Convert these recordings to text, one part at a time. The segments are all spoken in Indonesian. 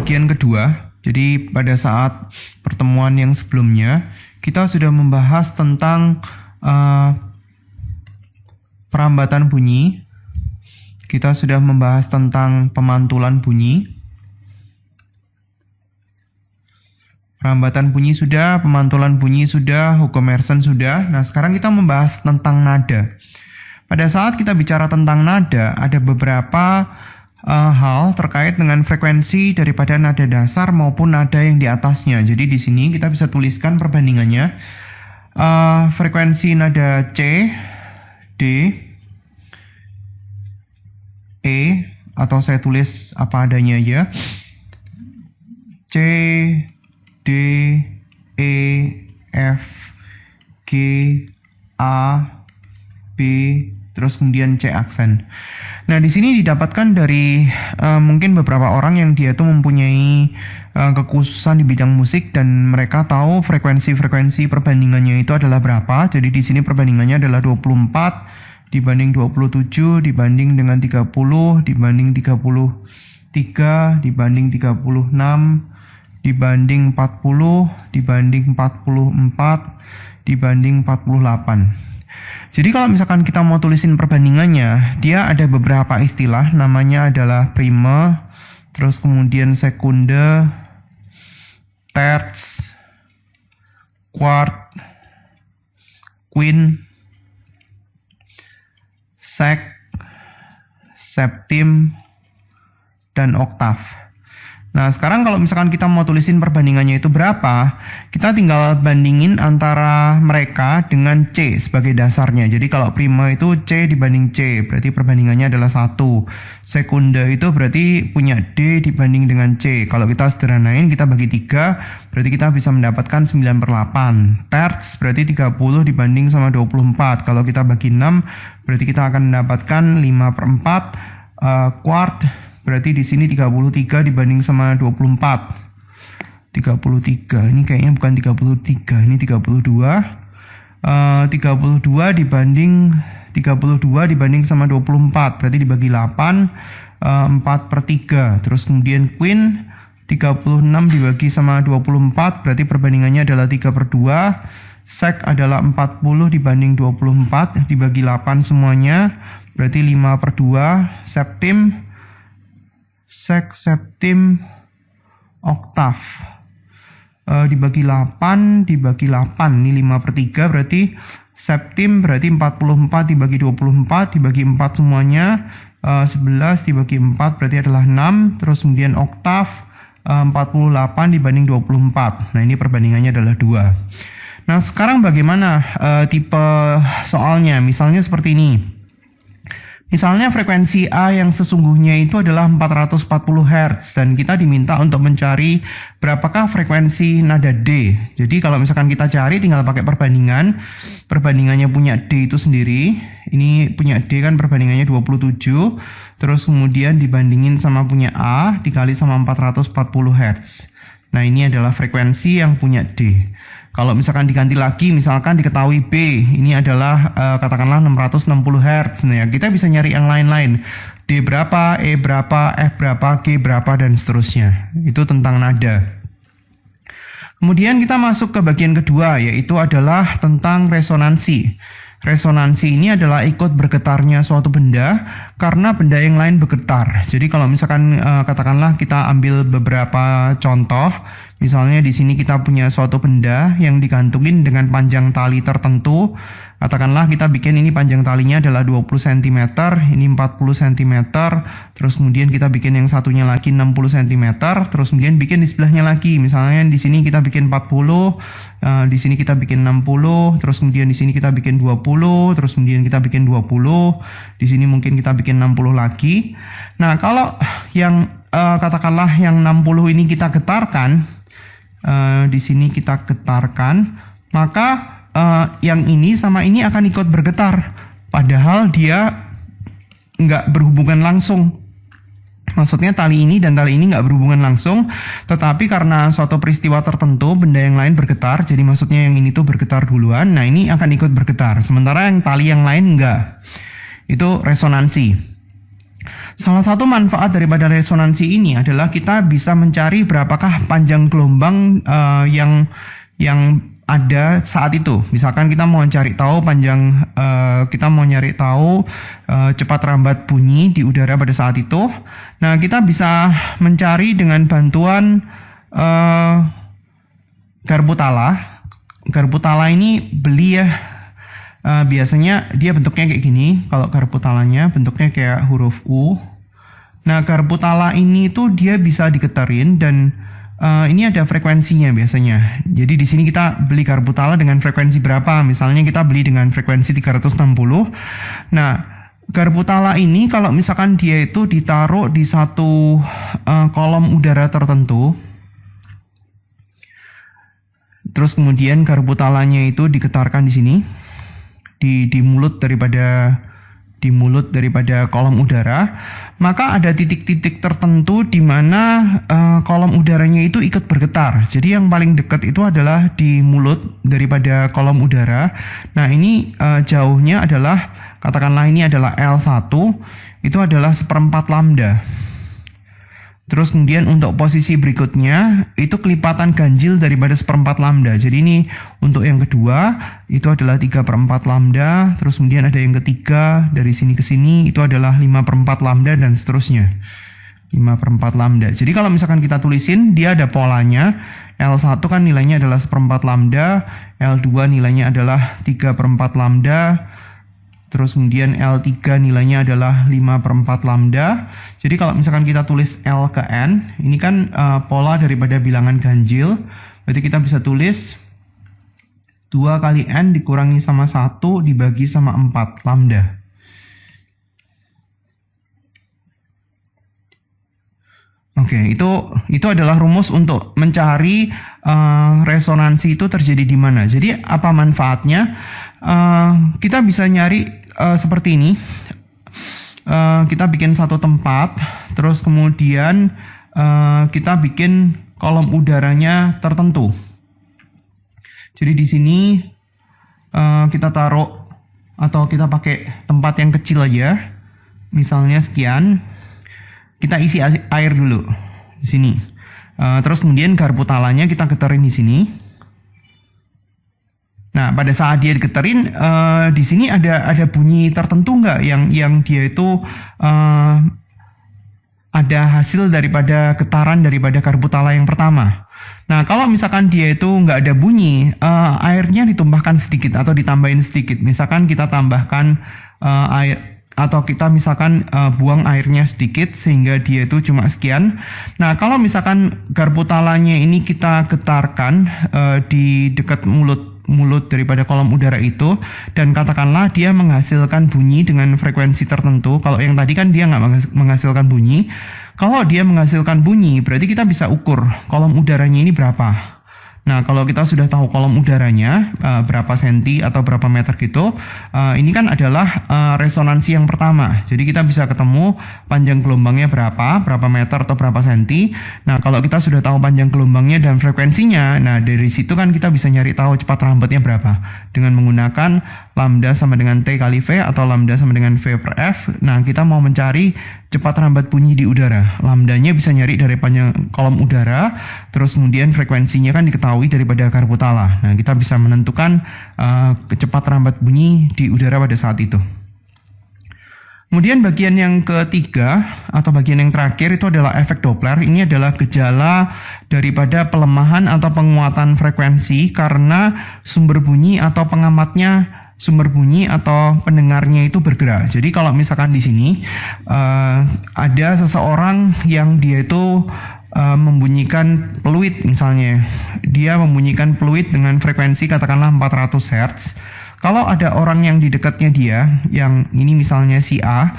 bagian kedua. Jadi pada saat pertemuan yang sebelumnya kita sudah membahas tentang perambatan bunyi. Kita sudah membahas tentang pemantulan bunyi. Perambatan bunyi sudah, pemantulan bunyi sudah, hukum Mersenne sudah. Nah, sekarang kita membahas tentang nada. Pada saat kita bicara tentang nada, ada beberapa hal terkait dengan frekuensi daripada nada dasar maupun nada yang di atasnya. Jadi di sini kita bisa tuliskan perbandingannya. Frekuensi nada C, D, E, atau saya tulis apa adanya ya. C, D, E, F, G, A, B, terus kemudian C aksen. Nah, di sini didapatkan dari mungkin beberapa orang yang dia tuh mempunyai kekhususan di bidang musik dan mereka tahu frekuensi perbandingannya itu adalah berapa. Jadi di sini perbandingannya adalah 24 dibanding 27 dibanding dengan 30 dibanding 33 dibanding 36 dibanding 40 dibanding 44 dibanding 48. Jadi kalau misalkan kita mau tulisin perbandingannya, dia ada beberapa istilah, namanya adalah prime, terus kemudian sekunde, terts, quart, quint, sek, septim, dan oktav. Nah, sekarang kalau misalkan kita mau tulisin perbandingannya itu berapa, kita tinggal bandingin antara mereka dengan C sebagai dasarnya. Jadi kalau prima itu C dibanding C, berarti perbandingannya adalah 1. Sekunde itu berarti punya D dibanding dengan C. Kalau kita sederhanain, kita bagi 3, berarti kita bisa mendapatkan 9/8. Terts berarti 30 dibanding sama 24. Kalau kita bagi 6, berarti kita akan mendapatkan 5/4. Quart berarti di sini 33 dibanding sama 24. 33. Ini kayaknya bukan 33, ini 32. 32 dibanding sama 24. Berarti dibagi 8, 4/3. Terus kemudian quint 36 dibagi sama 24, berarti perbandingannya adalah 3/2. Sek adalah 40 dibanding 24, dibagi 8 semuanya, berarti 5/2. Septim, sek, septim, oktav dibagi 8 ini 5/3, berarti septim berarti 44 dibagi 24 dibagi 4 semuanya, 11 dibagi 4 berarti adalah 6. Terus kemudian oktav 48 dibanding 24. Nah, ini perbandingannya adalah 2. Nah, sekarang bagaimana tipe soalnya? Misalnya seperti ini. Misalnya frekuensi A yang sesungguhnya itu adalah 440 Hz dan kita diminta untuk mencari berapakah frekuensi nada D. Jadi kalau misalkan kita cari tinggal pakai perbandingan. Perbandingannya punya D itu sendiri. Ini punya D kan perbandingannya 27. Terus kemudian dibandingin sama punya A dikali sama 440 Hz. Nah, ini adalah frekuensi yang punya D. Kalau misalkan diganti lagi, misalkan diketahui B, ini adalah katakanlah 660 Hz. Nah, ya, kita bisa nyari yang lain-lain. D berapa, E berapa, F berapa, G berapa, dan seterusnya. Itu tentang nada. Kemudian kita masuk ke bagian kedua, yaitu adalah tentang resonansi. Resonansi ini adalah ikut bergetarnya suatu benda karena benda yang lain bergetar. Jadi kalau misalkan katakanlah kita ambil beberapa contoh, misalnya di sini kita punya suatu benda yang digantungin dengan panjang tali tertentu. Katakanlah kita bikin ini panjang talinya adalah 20 cm, ini 40 cm, terus kemudian kita bikin yang satunya lagi 60 cm, terus kemudian bikin di sebelahnya lagi. Misalnya di sini kita bikin 40, di sini kita bikin 60, terus kemudian di sini kita bikin 20, terus kemudian kita bikin 20, di sini mungkin kita bikin 60 lagi. Nah, kalau yang katakanlah yang 60 ini kita getarkan, di sini kita getarkan, maka yang ini sama ini akan ikut bergetar, padahal dia nggak berhubungan langsung. Maksudnya tali ini dan tali ini nggak berhubungan langsung, tetapi karena suatu peristiwa tertentu benda yang lain bergetar, jadi maksudnya yang ini tuh bergetar duluan, nah ini akan ikut bergetar, sementara yang tali yang lain nggak. Itu resonansi. Salah satu manfaat daripada resonansi ini adalah kita bisa mencari berapakah panjang gelombang yang ada saat itu. Misalkan kita mau cari tahu cepat rambat bunyi di udara pada saat itu. Nah, kita bisa mencari dengan bantuan garpu tala. Garpu tala ini beli ya. Biasanya dia bentuknya kayak gini. Kalau garpu talanya bentuknya kayak huruf U. Nah, garpu tala ini tuh dia bisa digetarin dan ini ada frekuensinya biasanya. Jadi di sini kita beli garpu tala dengan frekuensi berapa? Misalnya kita beli dengan frekuensi 360. Nah, garpu tala ini kalau misalkan dia itu ditaruh di satu kolom udara tertentu, terus kemudian garpu talanya itu digetarkan di sini, di mulut daripada kolom udara, maka ada titik-titik tertentu di mana kolom udaranya itu ikut bergetar. Jadi yang paling dekat itu adalah di mulut daripada kolom udara. Nah, ini jauhnya adalah, katakanlah ini adalah L1, itu adalah 1/4 lambda. Terus kemudian untuk posisi berikutnya itu kelipatan ganjil daripada 1/4 lambda. Jadi ini untuk yang kedua itu adalah 3/4 lambda. Terus kemudian ada yang ketiga dari sini ke sini itu adalah 5/4 lambda dan seterusnya. 5/4 lambda. Jadi kalau misalkan kita tulisin, dia ada polanya. L1 kan nilainya adalah 1/4 lambda. L2 nilainya adalah 3/4 lambda. Terus kemudian L3 nilainya adalah 5/4 lambda. Jadi kalau misalkan kita tulis L ke N, ini kan pola daripada bilangan ganjil. Berarti kita bisa tulis 2 kali N dikurangi sama 1 dibagi sama 4 lambda. Oke, itu adalah rumus untuk mencari resonansi itu terjadi di mana. Jadi apa manfaatnya? Kita bisa nyari seperti ini. Kita bikin satu tempat, terus kemudian kita bikin kolom udaranya tertentu. Jadi di sini kita taruh atau kita pakai tempat yang kecil aja, misalnya sekian. Kita isi air dulu di sini. Terus kemudian garpu talanya kita getarin di sini. Nah, pada saat dia digetarin, di sini ada bunyi tertentu nggak yang dia itu ada hasil daripada getaran daripada garpu tala yang pertama. Nah, kalau misalkan dia itu nggak ada bunyi, airnya ditumpahkan sedikit atau ditambahin sedikit. Misalkan kita tambahkan air atau kita misalkan buang airnya sedikit sehingga dia itu cuma sekian. Nah, kalau misalkan garpu talanya ini kita getarkan di dekat mulut daripada kolom udara itu, dan katakanlah dia menghasilkan bunyi dengan frekuensi tertentu. Kalau yang tadi kan dia nggak menghasilkan bunyi. Kalau dia menghasilkan bunyi, berarti kita bisa ukur kolom udaranya ini berapa. Nah, kalau kita sudah tahu kolom udaranya berapa senti atau berapa meter gitu, ini kan adalah resonansi yang pertama. Jadi kita bisa ketemu panjang gelombangnya berapa meter atau berapa senti. Nah, kalau kita sudah tahu panjang gelombangnya dan frekuensinya, nah dari situ kan kita bisa nyari tahu cepat rambatnya berapa. Dengan menggunakan lambda sama dengan T kali V atau lambda sama dengan V per F. Nah, kita mau mencari cepat rambat bunyi di udara. Lambdanya bisa nyari dari panjang kolom udara, terus kemudian frekuensinya kan diketahui daripada garpu tala. Nah, kita bisa menentukan cepat rambat bunyi di udara pada saat itu. Kemudian bagian yang ketiga atau bagian yang terakhir itu adalah efek Doppler. Ini adalah gejala daripada pelemahan atau penguatan frekuensi karena sumber bunyi atau pengamatnya, sumber bunyi atau pendengarnya itu bergerak. Jadi kalau misalkan di sini ada seseorang yang dia itu membunyikan peluit misalnya. Dia membunyikan peluit dengan frekuensi katakanlah 400 Hz. Kalau ada orang yang di dekatnya dia, yang ini misalnya si A,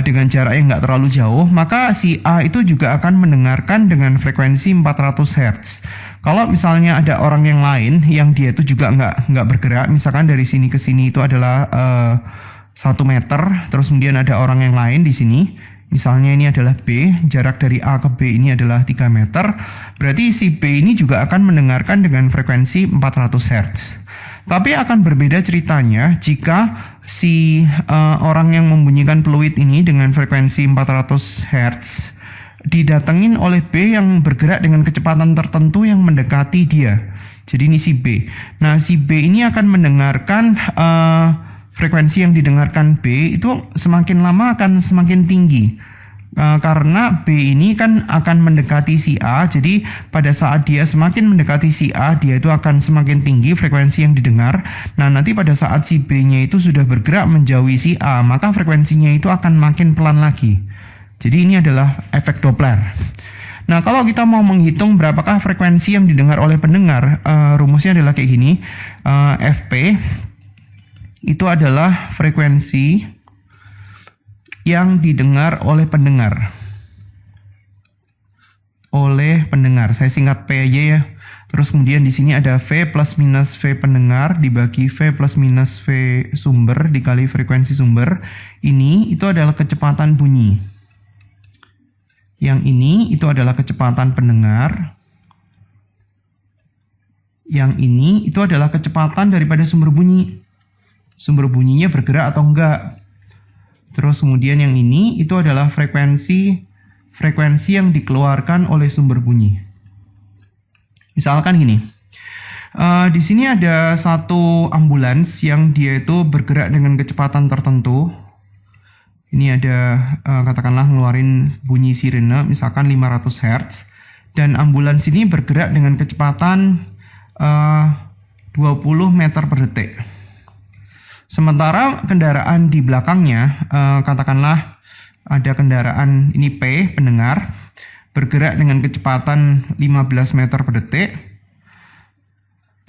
dengan jarak yang nggak terlalu jauh, maka si A itu juga akan mendengarkan dengan frekuensi 400 Hz. Kalau misalnya ada orang yang lain yang dia itu juga nggak bergerak, misalkan dari sini ke sini itu adalah 1 meter, terus kemudian ada orang yang lain di sini, misalnya ini adalah B, jarak dari A ke B ini adalah 3 meter, berarti si B ini juga akan mendengarkan dengan frekuensi 400 Hz. Tapi akan berbeda ceritanya jika si orang yang membunyikan peluit ini dengan frekuensi 400 Hz didatengin oleh B yang bergerak dengan kecepatan tertentu yang mendekati dia. Jadi ini si B. Nah, si B ini akan mendengarkan frekuensi yang didengarkan B itu semakin lama akan semakin tinggi. Karena B ini kan akan mendekati si A, jadi pada saat dia semakin mendekati si A, dia itu akan semakin tinggi frekuensi yang didengar. Nah, nanti pada saat si B-nya itu sudah bergerak menjauhi si A, maka frekuensinya itu akan makin pelan lagi. Jadi ini adalah efek Doppler. Nah, kalau kita mau menghitung berapakah frekuensi yang didengar oleh pendengar, rumusnya adalah kayak gini. Fp itu adalah frekuensi yang didengar oleh pendengar. Saya singkat P aja ya. Terus kemudian di sini ada V plus minus V pendengar dibagi V plus minus V sumber dikali frekuensi sumber. Ini itu adalah kecepatan bunyi. Yang ini itu adalah kecepatan pendengar. Yang ini itu adalah kecepatan daripada sumber bunyi. Sumber bunyinya bergerak atau enggak. Terus kemudian yang ini itu adalah frekuensi yang dikeluarkan oleh sumber bunyi. Misalkan gini, di sini ada satu ambulans yang dia itu bergerak dengan kecepatan tertentu. Ini ada katakanlah ngeluarin bunyi sirene, misalkan 500 Hz. Dan ambulans ini bergerak dengan kecepatan 20 meter per detik. Sementara kendaraan di belakangnya, katakanlah ada kendaraan ini P, pendengar, bergerak dengan kecepatan 15 meter per detik.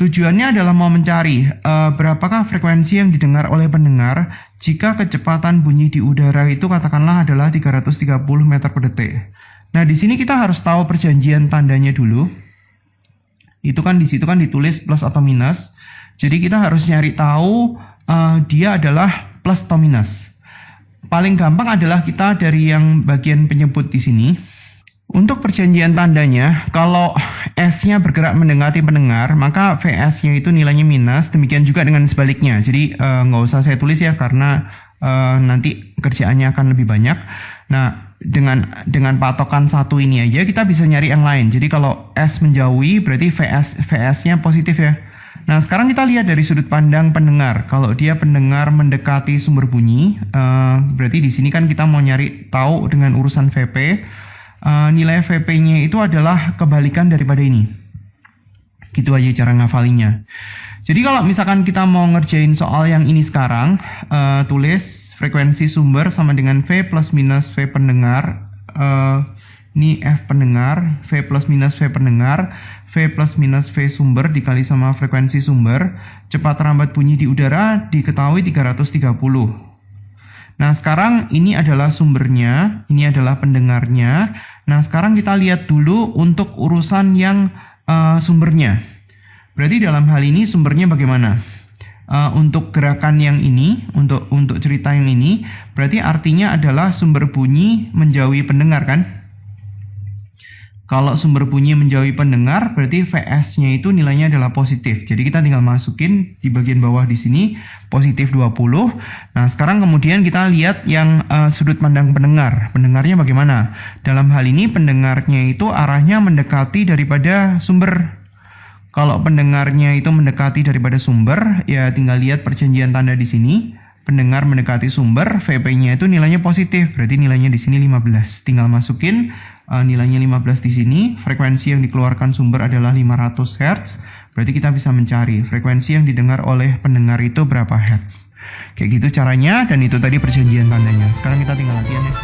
Tujuannya adalah mau mencari berapakah frekuensi yang didengar oleh pendengar jika kecepatan bunyi di udara itu katakanlah adalah 330 meter per detik. Nah, di sini kita harus tahu perjanjian tandanya dulu. Itu kan di situ kan ditulis plus atau minus. Jadi kita harus nyari tahu dia adalah plus atau minus. Paling gampang adalah kita dari yang bagian penyebut di sini. Untuk perjanjian tandanya, kalau S-nya bergerak mendekati pendengar, maka VS-nya itu nilainya minus. Demikian juga dengan sebaliknya. Jadi nggak usah saya tulis ya, karena nanti kerjaannya akan lebih banyak. Nah, dengan patokan satu ini aja kita bisa nyari yang lain. Jadi kalau S menjauhi berarti VS-nya positif ya. Nah, sekarang kita lihat dari sudut pandang pendengar. Kalau dia pendengar mendekati sumber bunyi, berarti di sini kan kita mau nyari tahu dengan urusan VP. Nilai VP-nya itu adalah kebalikan daripada ini. Gitu aja cara ngafalinya. Jadi kalau misalkan kita mau ngerjain soal yang ini sekarang, tulis frekuensi sumber sama dengan V plus minus V pendengar. Ini F pendengar, V plus minus V pendengar, V plus minus V sumber dikali sama frekuensi sumber. Cepat rambat bunyi di udara diketahui 330. Nah, sekarang ini adalah sumbernya, ini adalah pendengarnya. Nah, sekarang kita lihat dulu untuk urusan yang sumbernya. Berarti dalam hal ini sumbernya bagaimana? Untuk gerakan yang ini, untuk cerita yang ini, berarti artinya adalah sumber bunyi menjauhi pendengar kan? Kalau sumber bunyi menjauhi pendengar, berarti VS-nya itu nilainya adalah positif. Jadi kita tinggal masukin di bagian bawah di sini, positif 20. Nah, sekarang kemudian kita lihat yang sudut pandang pendengar. Pendengarnya bagaimana? Dalam hal ini pendengarnya itu arahnya mendekati daripada sumber. Kalau pendengarnya itu mendekati daripada sumber, ya tinggal lihat perjanjian tanda di sini. Pendengar mendekati sumber, VP-nya itu nilainya positif. Berarti nilainya di sini 15. Tinggal masukin nilainya 15 di sini. Frekuensi yang dikeluarkan sumber adalah 500 Hz. Berarti kita bisa mencari frekuensi yang didengar oleh pendengar itu berapa Hz. Kayak gitu caranya, dan itu tadi perjanjian tandanya. Sekarang kita tinggal latihan ya.